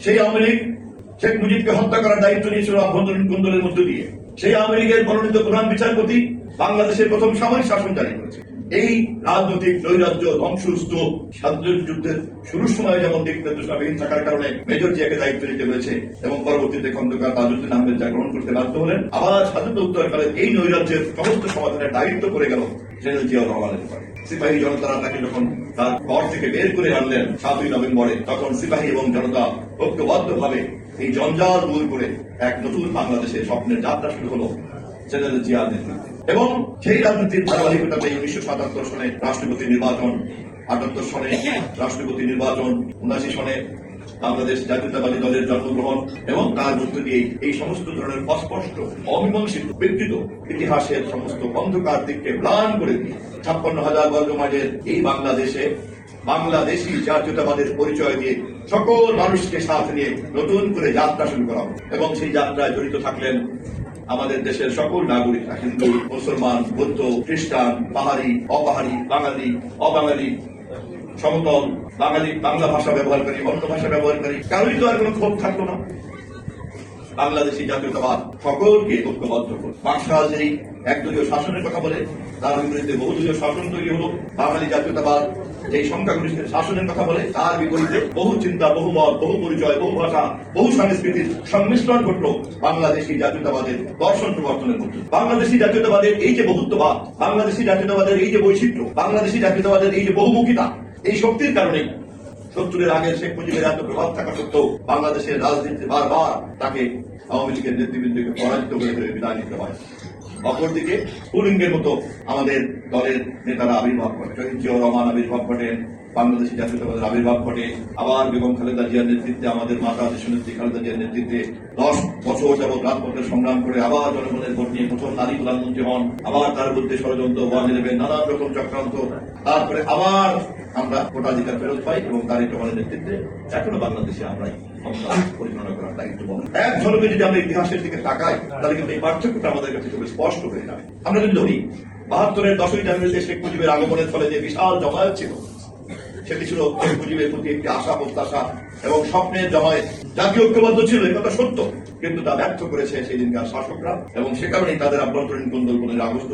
সেই আওয়ামী লীগ শেখ মুজিবকে হত্যা করার দায়িত্ব নিয়েছিল আভ্যন্তরীণ কুন্দলের মধ্য দিয়ে। সেই আওয়ামী লীগের মনোনীত প্রধান বিচারপতি বাংলাদেশের প্রথম সামরিক শাসন জারি করেছে। এই রাজনৈতিক নৈরাজ্য ধ্বংসস্তূপ স্বাধীনতা যুদ্ধের শুরুর সময় যেমন দিক নির্দেশনাবিহীন থাকার কারণে মেজর জিয়াকে দায়িত্ব নিতে হয়েছে এবং পরবর্তীতে খন্দকার তাজউদ্দিন আহমেদ যা গ্রহণ করতে বাধ্য হলেন, আবার স্বাধীনতা উত্তরকালে এই নৈরাজ্যের সমস্ত সমাধানের দায়িত্ব পড়ে গেল জেনারেল জিয়াউর রহমানের উপরে। সিপাহী জনতারা তাকে যখন তার ঘর থেকে বের করে আনলেন 7ই নভেম্বরে, তখন সিপাহী এবং জনতা ঐক্যবদ্ধভাবে এই জঞ্জাল দূর করে এক নতুন বাংলাদেশের স্বপ্নের যাত্রা শুরু হলো জেনারেল জিয়ার নেতৃত্বে। এবং সেই রাজনীতির ধারাবাহিকতাতে 1977 সনে রাষ্ট্রপতি নির্বাচন, 78 সনে রাষ্ট্রপতি নির্বাচন, 79 সনে বাংলাদেশ জাতীয়তাবাদী দলের জন্মগ্রহণ এবং তার মধ্য দিয়ে এই সমস্ত ধরনের অস্পষ্ট, অমীমাংসিত, বিকৃত ইতিহাসের সমস্ত অন্ধকার দিককে ম্লান করে দিয়ে 56,000 বর্গ মাইলের এই বাংলাদেশে বাংলাদেশী জাতীয়তাবাদের পরিচয় দিয়ে সকল মানুষকে সাথে নিয়ে নতুন করে যাত্রা শুরু করা হবে। এবং সেই যাত্রায় জড়িত থাকলেন আমাদের দেশের সকল নাগরিকরা, হিন্দু, মুসলমান, বৌদ্ধ, খ্রিস্টান, পাহাড়ি, অপাহাড়ি, বাঙালি, অবাঙালি, সমতল, বাঙালি, বাংলা ভাষা ব্যবহারকারী, অন্য ভাষা ব্যবহারকারী, কারোই তো আর কোনো ক্ষোভ থাকলো না। বাংলাদেশী জাতীয়তাবাদ সকলকে ঐক্যবদ্ধ করে বাকশাল যেই একদলীয় শাসনের কথা বলে, তার বিপরীতে বহুদলীয় শাসন তৈরি হলো। বাঙালি জাতীয়তাবাদ যেই সংখ্যাগরিষ্ঠের শাসনের কথা বলে, তার বিপরীতে বহু চিন্তা, বহু মত, বহু পরিচয়, বহু ভাষা, বহু সংস্কৃতির সংমিশ্রণ ঘটলো বাংলাদেশী জাতীয়তাবাদের দর্শন প্রবর্তনের মধ্যে। বাংলাদেশী জাতীয়তাবাদের এই যে বহুত্ববাদ, বাংলাদেশী জাতীয়তাবাদের এই যে বৈচিত্র্য, বাংলাদেশী জাতীয়তাবাদের এই যে বহুমুখিতা, এই শক্তির কারণে 70-এর আগের শেখ মুজিবের এত প্রভাব থাকা সত্ত্বেও বাংলাদেশের রাজনীতিতে বারবার তাকে আওয়ামী লীগের নেতৃবৃন্দকে পরাজিত করে বিদায় নিতে হয়। অপরদিকে পুলিঙ্গের মতো আমাদের দলের নেতারা আবির্ভাব ঘটে, শহীদ জিয়াউর রহমান আবির্ভাব ঘটেন, বাংলাদেশী জাতীয়তাবাদের আবির্ভাব ঘটে, আবার বেগম খালেদা জিয়ার নেতৃত্বে, আমাদের মাতা দেশনেত্রী খালেদা জিয়ার নেতৃত্বে 10 বছর যাবৎ রাজপথের সংগ্রাম করে আবার জনগণের ভোট নিয়ে প্রথম নারী প্রধানমন্ত্রী হন। আবার তার মধ্যে ষড়যন্ত্র, নানান রকম চক্রান্ত, তারপরে আবার আমরা ভোটাধিকার ফেরত পাই এবং তারেক রহমানের নেতৃত্বে এখনো বাংলাদেশে আমরাই পরিচালনা করার দায়িত্ব পাবো। এক ঝলকে যদি আমরা ইতিহাসের দিকে তাকাই, তাহলে কিন্তু এই পার্থক্যটা আমাদের কাছে খুবই স্পষ্ট হয়ে যাবে। আমরা যদি ধরি 72-এর 10ই জানুয়ারিতে শেখ মুজিবের আগমনের ফলে যে বিশাল জমায়েত ছিল, সেটি ছিল শেখ মুজিবের প্রতি একটি আশা, প্রত্যাশা এবং স্বপ্নের জমায়েত। জাতীয় ঐক্যবদ্ধ ছিল, এই কথা সত্য, কিন্তু তা ব্যর্থ করেছে সেই দিনকার শাসকরা এবং সে কারণেই তাদের আভ্যন্তরীণ কুন্দল 15 আগস্ট